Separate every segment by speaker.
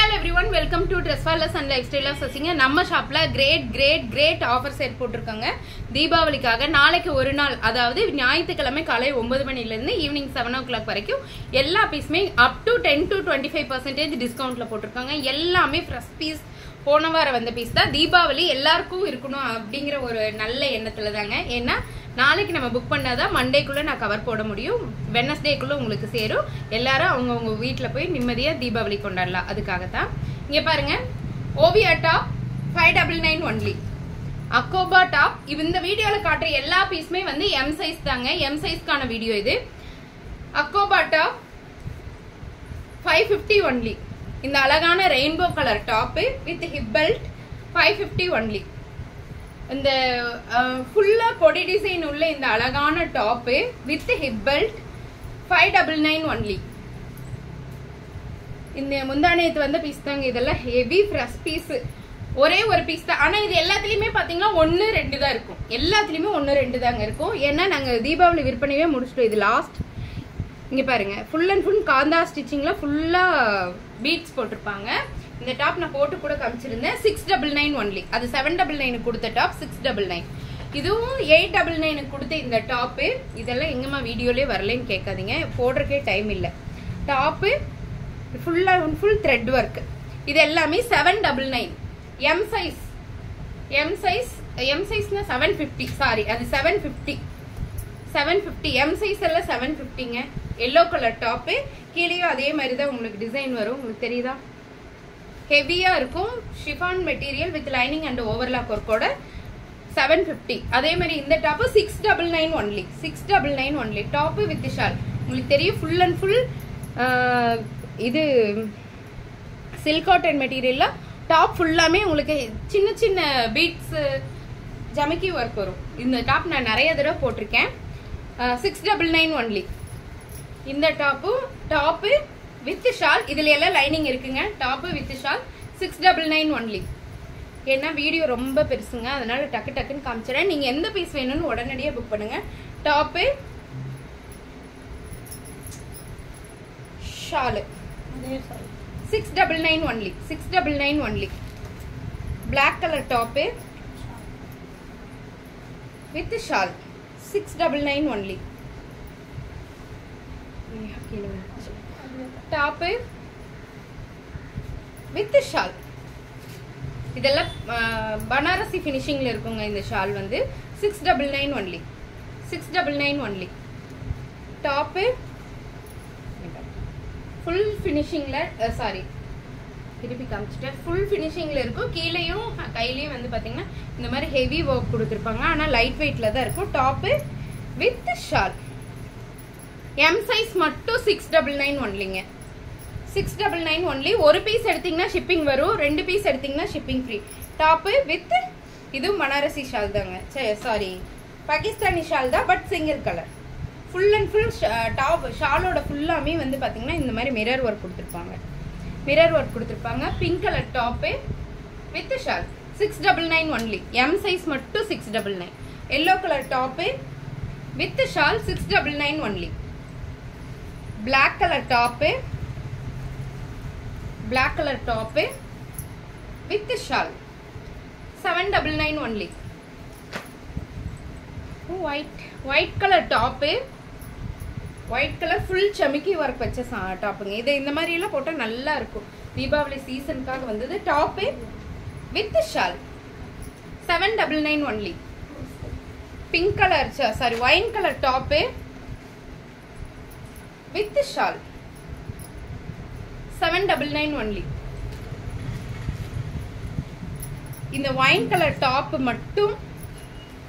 Speaker 1: Hello everyone, welcome to Dressfallas and Lifestyle of Sasinga. நம்ம ஷாப்ல great offer set போட்டுருக்காங்க தீபாவளிக்காக. நாளைக்கு ஒரு நாள், அதாவது ஞாயிற்றுக்கிழமை காலை 9 மணில இருந்து ஈவினிங் 7 o'clock வரைக்கும் எல்லா பீஸுமே அப் டு 10 to 25% டிஸ்கவுண்ட்ல போட்டுருக்காங்க. எல்லாமே ஃப்ரெஷ் பீஸ், போன வாரம் வந்த பீஸ் தான். தீபாவளி எல்லாருக்கும் இருக்கணும் அப்படிங்கிற ஒரு நல்ல எண்ணத்துல தாங்க. ஏன்னா நாளைக்கு நம்ம புக் பண்ணாதான் மண்டேக்குள்ள நான் கவர் போட முடியும், வெட்னஸ்டேக்குள்ள உங்களுக்கு சேரும். எல்லாரும் அவங்கவுங்க வீட்டுல போய் நிம்மதியா தீபாவளி கொண்டாடலாம். அதுக்காகத்தான் இங்க பாருங்க, ஓவியா டாப் 599 ஒன்லி. அக்கோபா டாப். இந்த வீடியோல காட்டுற எல்லா பீஸுமே வந்து எம் சைஸ் தாங்க. எம் சைஸ்க்கான வீடியோ இது. அக்கோபா டாப் 550 ஒன்லி. இந்த அழகான rainbow colour top with hip belt 550 only. இந்த ஃபுல்லா கொடி டிசைன் உள்ள இந்த அழகான top with hip belt 599 only. இந்த முந்தானேத்து வந்த பீஸ் தாங்க. இதெல்லாம் ஹெவி ஃப்ரெஷ் பீஸ். ஒரே ஒரு பீஸ் தான். ஆனா இது எல்லாத்துலயுமே பாத்தீங்கன்னா 1-2 தான் இருக்கும். எல்லாத்துலயுமே 1-2 தாங்க இருக்கும். ஏன்னா நாங்க தீபாவளி விற்பனையே முடிச்சிட்டோம். இது லாஸ்ட். இங்க பாருங்க, ஃபுல் அண்ட் ஃபுல் காந்தா ஸ்டிச்சிங்ல ஃபுல்லா பீட்ஸ் போட்டிருப்பாங்க. இந்த டாப் நான் போட்டு கூட காமிச்சிருந்தேன். 699 ஒன்லி. அது 799 கொடுத்த டாப் 699. இதுவும் 899 கொடுத்த இந்த டாப்பு. இதெல்லாம் எங்கம்மா வீடியோலயே வரலன்னு கேட்காதீங்க, போடுறக்கே டைம் இல்லை. டாப்பு ஃபுல்லா ஃபுல் த்ரெட் ஒர்க். இது எல்லாமே 799. M size. எம் சைஸ்னா 750. சாரி, அது 750. எம் சைஸ் எல்லாம் 750ங்க. Yellow colour top. கீழேயும் அதே மாதிரி தான் உங்களுக்கு டிசைன் வரும். உங்களுக்கு தெரியுதா? ஹெவியா இருக்கும். Chiffon material with lining and overlock ஒர்க்கோட 750. அதே மாதிரி இந்த top 699 only. 699 only. Top with shawl. உங்களுக்கு தெரியும், ஃபுல் அண்ட் ஃபுல் இது சில்க் காட்டன் மெட்டீரியல்ல டாப் ஃபுல்லாமே உங்களுக்கு சின்ன சின்ன பீட்ஸ் ஜமிக்கி ஒர்க் வரும். இந்த டாப் நான் நிறைய தடவை போட்டிருக்கேன். 699 ஒன்லி. இந்த டாப்பு வித் ஷால். இதுல எல்லாம் லைனிங் இருக்குங்க. Top with shawl 699 only. ஏன்னா வீடியோ ரொம்ப பெருசுங்க, அதனால டக்குன்னு காமிச்சிடறேன். நீங்க எந்த பீஸ் வேணும்னு உடனடியே புக் பண்ணுங்க. Top shawl 699 only. 699 only. Black colour top with shawl 699 only. Top with shawl. இதெல்லாம் பனாரசி பினிஷிங்ல இருக்குங்க. இந்த ஷால் வந்து 699 ஒன்லி. 699 ஒன்லி. டாப் ஃபுல் பினிஷிங்ல, சாரி திருப்பி காமிச்சிட்டேன். ஃபுல் பினிஷிங்ல இருக்கும். கீழேயும் கையிலயும் வந்து பாத்தீங்கன்னா இந்த மாதிரி ஹெவி ஒர்க் கொடுத்துருப்பாங்க. ஆனா லைட் வெயிட்ல தான் இருக்கும். Top with shawl. M size மட்டும் 699 ஒன்லிங்க. 699 ஒன்லி. ஒரு பீஸ் எடுத்தீங்கன்னா ஷிப்பிங் வரும், 2 பீஸ் எடுத்தீங்கன்னா ஷிப்பிங் ஃப்ரீ. டாப்பு வித் இதுவும் பனாரசி ஷால் தாங்க. சாரி, பாகிஸ்தானி ஷால் தான், but single colour. Full and full top ஷாலோட ஃபுல்லாமே வந்து பாத்தீங்கன்னா இந்த மாதிரி மிரர் ஒர்க் கொடுத்துருப்பாங்க. Pink colour top with shawl 699 only. M size மட்டும் 699. Yellow colour top with shawl 699 only. black color top with shawl 799 only. white color top, white color full chumiki work வச்ச டாப்புங்க. இது இந்த மாதிரி எல்லாம் போட்டா நல்லா இருக்கும். தீபாவளி சீசனுக்காக வந்தது. Top with shawl 799 only. pink color, sorry, wine color top with shawl 799 only. இந்த wine color top மட்டும்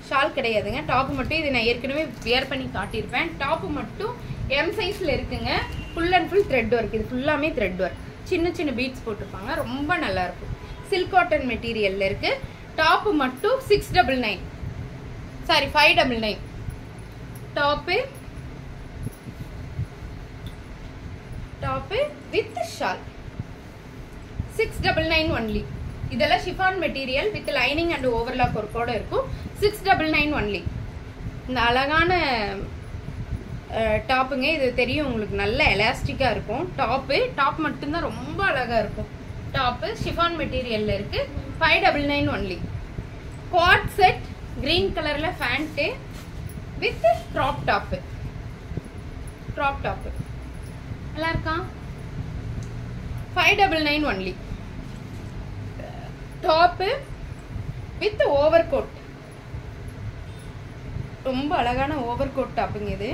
Speaker 1: ஷால் கிடையாதுங்க. டாப் மட்டும் இது நான் ஏற்கனவே வியர் பண்ணி காட்டியிருப்பேன். டாப் மட்டும் எம் சைஸ்ல இருக்குங்க. Full and full thread work. இது ஃபுல்லாமே த்ரெட் ஒர்க். சின்ன பீட்ஸ் போட்டிருப்பாங்க. ரொம்ப நல்லா இருக்கும். சில்க் காட்டன் மெட்டீரியல்ல இருக்கு. டாப் மட்டும் 699, sorry 599. Top with shawl 699 only. இதெல்லாம் chiffon material with lining and overlock ஒர்க்கோட இருக்கும். 699 ஒன்லி. இந்த அழகான டாப்புங்க. இது தெரியும் உங்களுக்கு, நல்ல எலாஸ்டிக்கா இருக்கும். டாப் மட்டும்தான் ரொம்ப அழகா இருக்கும். டாப் ஷிஃபான் மெட்டீரியல்ல இருக்கு 599 only. Quad set green கலர்ல ஃபேண்ட் வித் க்ராப் டாப். நல்லா இருக்கா? 599 only. Top with over coat. ரொம்ப அழகான ஓவர் கோட் டாப்புங்க இது.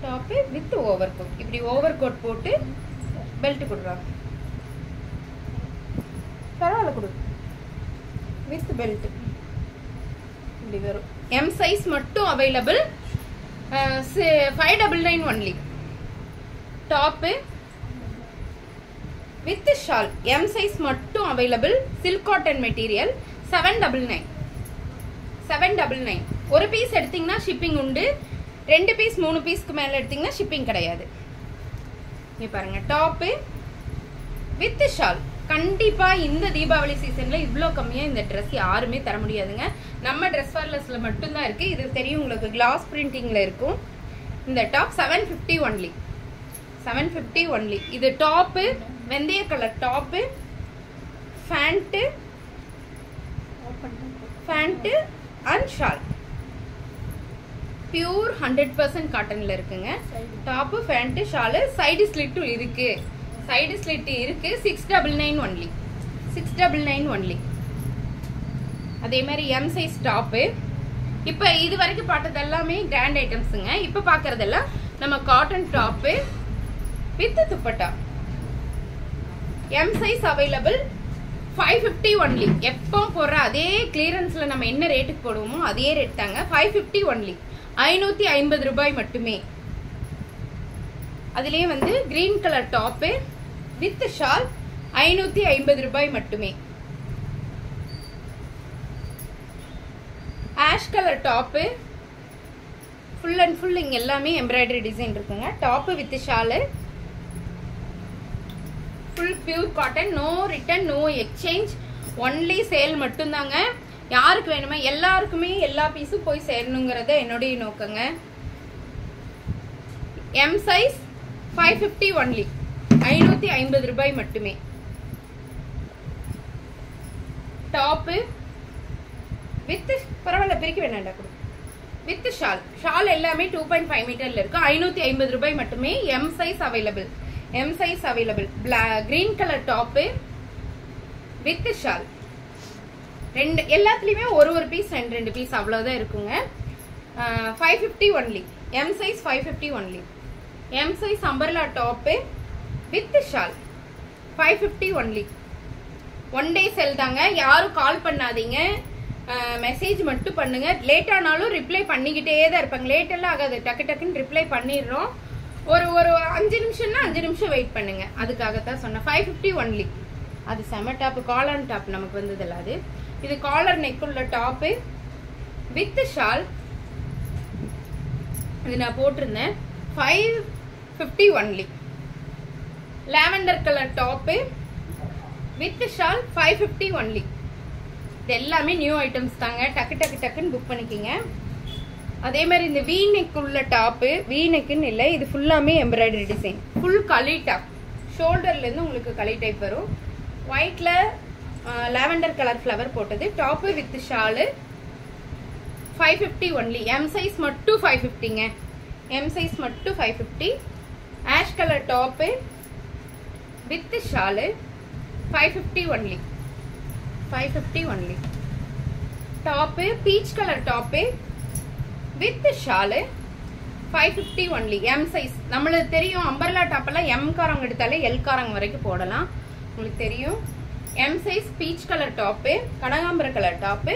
Speaker 1: Top with over coat. இப்படி ஓவர் கோட் போட்டு பெல்ட் கொடுறாங்க. பரவாயில்ல கொடு. வித் பெல்ட் இப்படி வரும். M சைஸ் மட்டும் available. 599 only. Top with shawl M size மட்டும் அவைலபிள். Silk cotton material 799. ஒரு பீஸ் எடுத்தீங்கன்னா ஷிப்பிங் உண்டு. 2 பீஸ் 3 பீஸ்க்கு மேல எடுத்தீங்கன்னா ஷிப்பிங் கிடையாது. இங்க பாருங்க டாப் வித் ஷால். கண்டிப்பா இந்த தீபாவளி சீசன்ல இவ்ளோ கம்மியா இந்த Dress யாருமே தர முடியாதுங்க. நம்ம ட்ரெஸ் ஃபார்லஸ்ல மட்டும் தான் இருக்கு. இது தெரியும் உங்களுக்கு, கிளாஸ் பிரிண்டிங்ல இருக்கும். இந்த டாப் 750 only. 750 only. இது டாப் வெந்தய colour top pant and shawl. Pure 100% காட்டன்ல இருக்குங்க. Top pant shawl side slit இருக்கு. 699 only. 699 only. அதே மாதிரி M சைஸ் டாப். இப்போ இது வரைக்கும் பார்த்தது எல்லாமே கிராண்ட் ஐட்டம்ஸ்ங்க. இப்போ பார்க்கறதெல்லாம் நம்ம cotton top with dupatta. M size available. 550 only. எப்போ போடுற அதே கிளியரன்ஸ்ல நம்ம என்ன ரேட்டுக்கு போடுவோமோ அதே ரேட் தாங்க. 550 only. 550 ரூபாய் மட்டுமே. அதுலயே வந்து green colour top with shawl 550 ரூபாய் மட்டுமே. Ash colour top full and full இங்க எல்லாமே எம்ப்ராய்டரி டிசைன் இருக்குங்க. Top with shawl. Full pure cotton. No return, no exchange. Only sale மட்டும் தாங்க. யாருக்கு வேணுமா எல்லாருக்குமே எல்லா பீஸும் போய் சேரணுங்கிறத என்னுடைய நோக்கங்க. M size 550 only. 550 ரூபாய் மட்டுமே. டாப் வித் பரவாயில்ல பிரிக்க வேணாண்டா கொடு. வித் ஷால் எல்லாமே 2.5 மீட்டர்ல இருக்கு. 550 ரூபாய் மட்டுமே. M size available. Green colour top with shawl. எல்லாத்துலயுமே ஒரு பீஸ் 2 பீஸ் அவ்வளவுதான் இருக்குங்க. 550 only. M size 550 only. M size umbrella top with shawl 550 only. 1 day sale தாங்க. யாரும் கால் பண்ணாதீங்க, மெசேஜ் மட்டும் பண்ணுங்க. லேட் ஆனாலும் ரிப்ளை பண்ணிக்கிட்டே தான் இருப்பாங்க. லேட் எல்லாம் ஆகாது, டக்கு டக்குன்னு ரிப்ளை பண்ணிடுறோம். ஒரு 5 நிமிஷம்னா 5 நிமிஷம் வெயிட் பண்ணுங்க. அதுக்காகத்தான் சொன்னேன். 550 only. அது செம டாப். காலர் டாப் நமக்கு வந்தது இல்ல அது. இது காலர் நெக் உள்ள டாப் வித் ஷால். இது நான் போட்டிருந்தேன். 550 only. Lavender colour top with shawl 550 only. இது எல்லாமே நியூ ஐட்டம்ஸ் தாங்க. டக்கு டக்கு டக்குன்னு புக் பண்ணிக்கிங்க. அதே மாதிரி இந்த வி நெக் உள்ள டாப், வி நெக்குன்னு இல்லை, இது ஃபுல்லாமே எம்ப்ராய்டரி டிசைன். ஃபுல் களி டாப். ஷோல்டர்ல இருந்து உங்களுக்கு களி டைப் வரும். ஒயிட்ல லாவெண்டர் கலர் ஃப்ளவர் போட்டது. Top with shawl 550 only. M size மட்டும் 550ங்க. M சைஸ் மட்டும் 550. Ash colour top with shawl 550 only. 550 only. Top peach colour top with shawl 550 only. M size. நம்மளுக்கு தெரியும் அம்பர்லா டாப் எல்லாம் M காரங்க எடுத்தாலே L காரங்க வரைக்கும் போடலாம். உங்களுக்கு தெரியும். M size peach colour top, கனகாம்பர colour top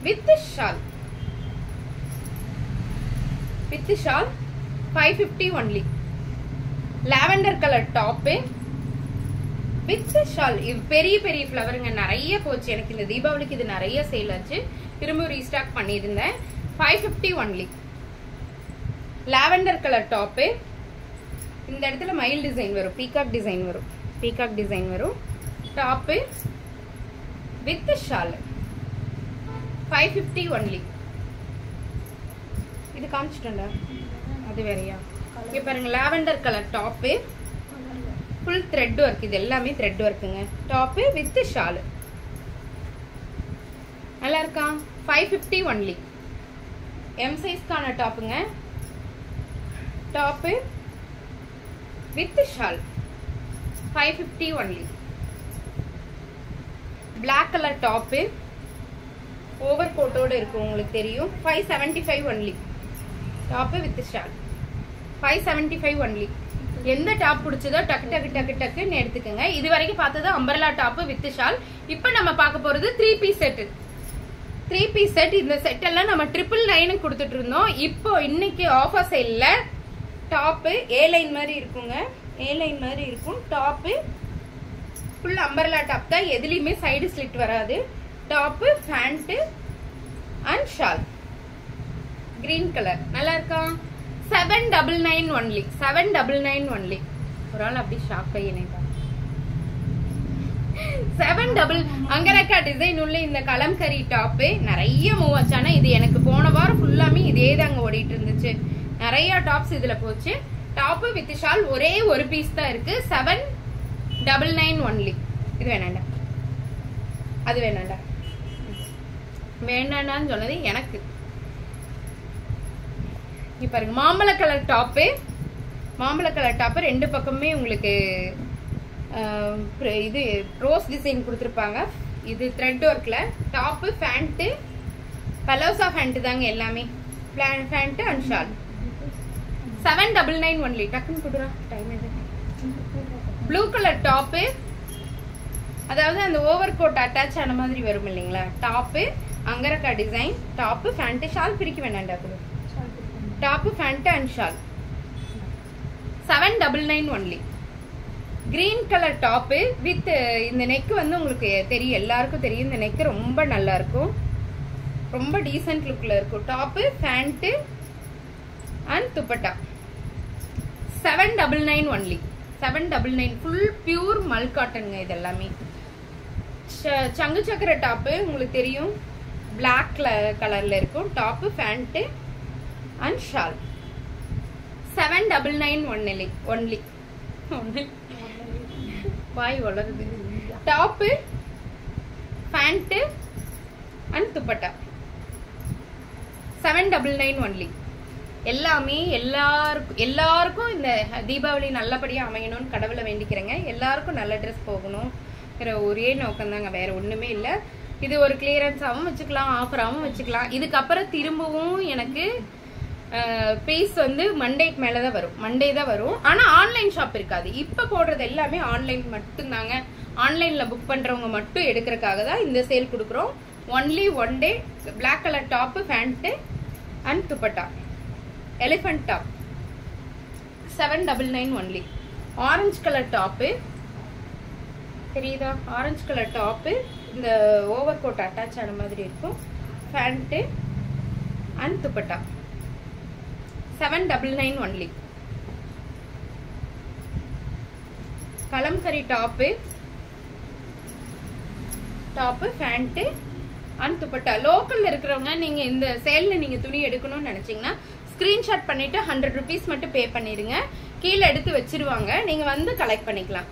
Speaker 1: with shawl. 550 only. Lavender colour top with shawl. இது பெரிய பெரிய ஃப்ளவருங்க. நிறைய போச்சு எனக்கு இந்த தீபாவளிக்கு. இது நிறைய சேல் ஆச்சு. திரும்ப ரீஸ்டாக் பண்ணியிருந்தேன். 550 only. Lavender colour top. இந்த இடத்துல மயில் டிசைன் வரும், பீகாக் டிசைன் வரும். Top with shawl 550 only. இது காமிச்சிட்டேன்டா, அது வேறையா? இங்க பாருங்க lavender colour top full thread work, இது எல்லாமே த்ரெட் ஒர்க்குங்க. டாப்பு வித் ஷாலு நல்லா இருக்கா? 550 ஒன்லி. எம் சைஸ்க்கான டாப்புங்க. Top with shawl 550 only. Black colour top over கோட்டோட இருக்கும், உங்களுக்கு தெரியும். 575 only. Top with shawl 575 only. எந்த டாப் பிடிச்சதோ டக்கு டக்கு டக்கு டக்குன்னு எடுத்துக்கோங்க. இது வரைக்கும் பார்த்தது அம்பர்லா டாப்பு வித் ஷால். இப்போ நம்ம பார்க்க போறது 3 பீஸ் செட். 3 piece set. இந்த செட் எல்லாம் நம்ம 999 கொடுத்துட்டு இருந்தோம். இப்போ இன்னைக்கு ஆஃபர் சேல்ல டாப்பு ஏ லைன் மாதிரி இருக்குங்க. ஏ லைன் மாதிரி இருக்கும். டாப்பு ஃபுல் அம்பர்லா டாப் தான், எதுலயுமே சைடு ஸ்லிட் வராது. Top pant and shawl green colour நல்லா இருக்கா? 799 ஒன்லி. 799 ஒன்லி. ஒரு ஆள் அப்படி ஷாக் ஆயினே. 7 அங்கரக்கா டிசைன் உள்ள இந்த கலம்கரி டாப்பு நிறைய மூவ் ஆச்சு. ஆனா இது எனக்கு போன வாரம் ஃபுல்லாமே இதே தாங்க ஓடிட்டு இருந்துச்சு. நிறைய டாப்ஸ் இதுல போச்சு. டாப்பு வித் ஷால் ஒரே ஒரு பீஸ் தான் இருக்கு. 799 ஒன்லி. இது வேணாண்டா, அது வேணாண்டா, வேண்டாண்டான்னு சொன்னது எனக்கு. இப்ப பாருங்க மாம்பழ கலர் டாப்பு. மாம்பழ கலர் டாப்பு ரெண்டு பக்கமே உங்களுக்கு இது ரோஸ் டிசைன் கொடுத்துருப்பாங்க. இது த்ரெட் ஒர்க்ல. டாப்பு பேண்ட் பலோசா பேண்ட் தாங்க எல்லாமே. Pant and shawl 799 only. டக்குன்னு கொடுறா டைம் எது. ப்ளூ கலர் டாப்பு, அதாவது அந்த ஓவர் கோட் அட்டாச் ஆன மாதிரி வரும் இல்லைங்களா. Top angrakha design. Top pant shawl பிரிக்க வேண்டாண்டா. Top pant and shawl 799 only. Green colour top with இந்த நெக் வந்து உங்களுக்கு தெரியும், எல்லாருக்கும் தெரியும். இந்த நெக் ரொம்ப நல்லா இருக்கும், ரொம்ப டீசென்ட் லுக்ல இருக்கும். Top pant and dupatta 799 only. 799 full pure மல் காட்டனுங்க இது எல்லாமே. சங்கு சக்கர டாப்பு உங்களுக்கு தெரியும், பிளாக் கலர்ல இருக்கும். Top pant and shawl 799 only. வாய் வளருது. Top pant and dupatta 799 only. எல்லாமே எல்லாருக்கும் இந்த தீபாவளி நல்லபடியா அமையணும்னு கடவுளை வேண்டிக்கிறேங்க. எல்லாருக்கும் நல்ல ட்ரெஸ் போகணும், ஒரே நோக்கம் தாங்க, வேற ஒண்ணுமே இல்ல. இது ஒரு கிளியரன்ஸாவும் வச்சுக்கலாம், ஆஃபராகவும் வச்சுக்கலாம். இதுக்கப்புறம் திரும்பவும் எனக்கு பீஸ் வந்து மண்டேக்கு மேலதான் வரும், மண்டே தான் வரும். ஆனா ஆன்லைன் ஷாப் இருக்காது. இப்ப போடுறது எல்லாமே ஆன்லைன் மட்டும் தாங்க. ஆன்லைன்ல புக் பண்றவங்க மட்டும் எடுக்கிறதுக்காக தான் இந்த சேல் கொடுக்குறோம். Only one day. Black colour top pant and dupatta elephant top 799 only. Orange colour top தெரியுதா? ஆரஞ்சு கலர் டாப்பு இந்த ஓவர் கோட் அட்டாச் ஆன மாதிரி இருக்கும். Pant and dupatta 799 only. Kalamkari top pant and dupatta. லோக்கல்ல இருக்கிறவங்க நீங்க இந்த சேல்ல நீங்க துணி எடுக்கணும்னு நினைச்சீங்கன்னா ஸ்கிரீன்ஷாட் பண்ணிட்டு 100 ருபீஸ் மட்டும் பே பண்ணிடுங்க. கீழே எடுத்து வச்சிருவாங்க, நீங்க வந்து கலெக்ட் பண்ணிக்கலாம்.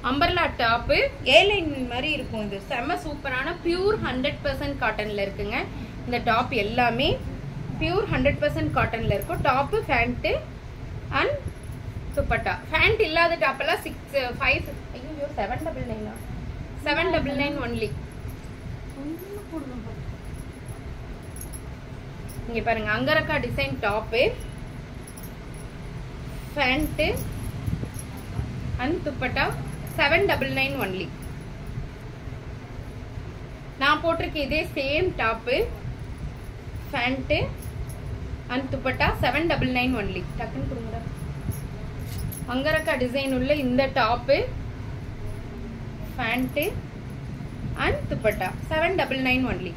Speaker 1: அம்பர்லா டாப்பு ஏ லைன் மாதிரி இருக்கும். இது செம்ம சூப்பரான பியூர் 100% காட்டன்ல இருக்குங்க. இந்த டாப் எல்லாமே பியூர் 100% காட்டன்ல இருக்கும். Top pant and dupatta. Pant இல்லாத டாப் எல்லாம் 799 ஒன்லி. இங்க பாருங்க angrakha design top pant and dupatta 799 only. நான் போட்டிருக்க இதே same top pant and dupatta 799 only. டக்குன்னு கொடுங்க. அங்கரக்கா டிசைன் உள்ள இந்த top pant and dupatta 799 only.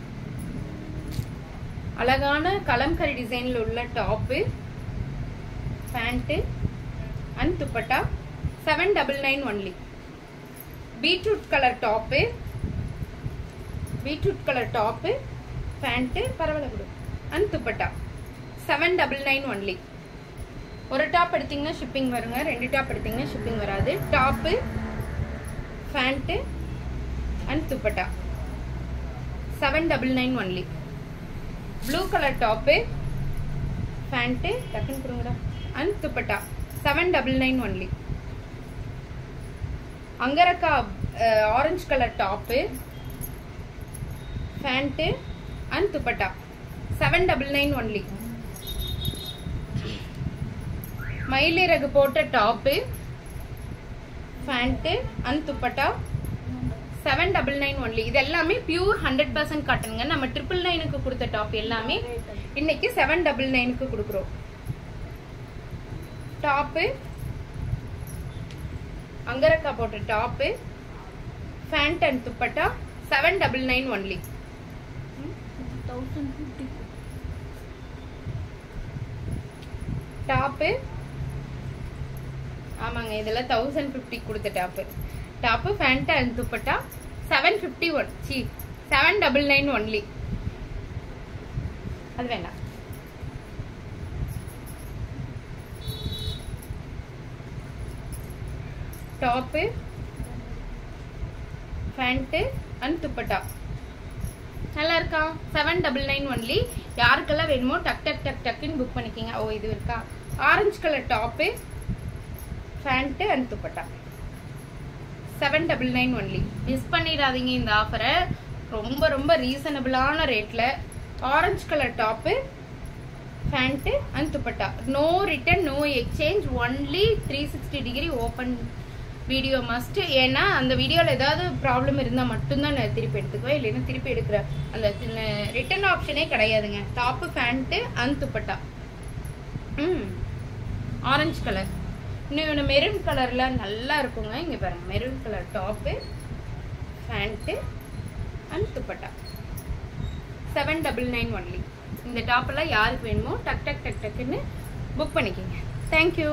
Speaker 1: அழகான கலம்கரி டிசைன்ல உள்ள top pant and dupatta 799 only. Beetroot colour top pant பரவாயில்ல கொடு அண்ட் துப்பட்டா 799 ஒன்லி. ஒரு டாப் எடுத்தீங்கன்னா ஷிப்பிங் வருங்க, 2 டாப் எடுத்தீங்கன்னா ஷிப்பிங் வராது. Top, pant and dupatta 799 only. Blue colour top, pant டக்குன்னு கொடுங்கடா and dupatta 799 only. Angrakha orange colour top, pant and dupatta 799 only. மயிலிறகு போட்ட top, pant and dupatta 799 only. இது எல்லாமே பியூர் 100% காட்டனுங்க. நம்ம 999க்கு கொடுத்த டாப் எல்லாமே இன்னைக்கு 799க்கு கொடுக்குறோம். டாப்பு, அங்கரக்கா போட்ட top, pant and dupatta 799 only. Top, ஆமாங்க இதெல்லாம் 1050 கொடுத்த top. Top, pant and dupatta 751 சி 799 ஒன்லி. அது வேண்டாம். டாப்பு, பேண்ட் அண்ட் துப்பட்டா நல்லா இருக்கா? 799 ஒன்லி. யாருக்கெல்லாம் வேணுமோ டக் டக் டக் டக்குன்னு புக் பண்ணிக்கிங்க. ஓ இது இருக்கா? Orange colour top, pant and dupatta 799 only. Miss பண்ணிடாதீங்க இந்த ஆஃபரை. ரொம்ப ரொம்ப ரீசனபிளான ரேட்ல. Orange colour top, pant and dupatta. No return, no exchange, only 360 degree open video must. ஏன்னா அந்த வீடியோவில் ஏதாவது ப்ராப்ளம் இருந்தால் மட்டும்தான் நான் திருப்பி எடுத்துக்குவேன், இல்லைன்னா திருப்பி எடுக்கிற அந்த ரிட்டர்ன் ஆப்ஷனே கிடையாதுங்க. Top, pant and dupatta. Orange colour. இன்னொன்று மெரூன் கலரில் நல்லா இருக்குங்க. இங்கே பாருங்கள், maroon colour top, pant and dupatta 799 only. இந்த டாப்பெல்லாம் யாருக்கு வேணுமோ டக் டக் டக் டக்குன்னு புக் பண்ணிக்கோங்க. தேங்க்யூ.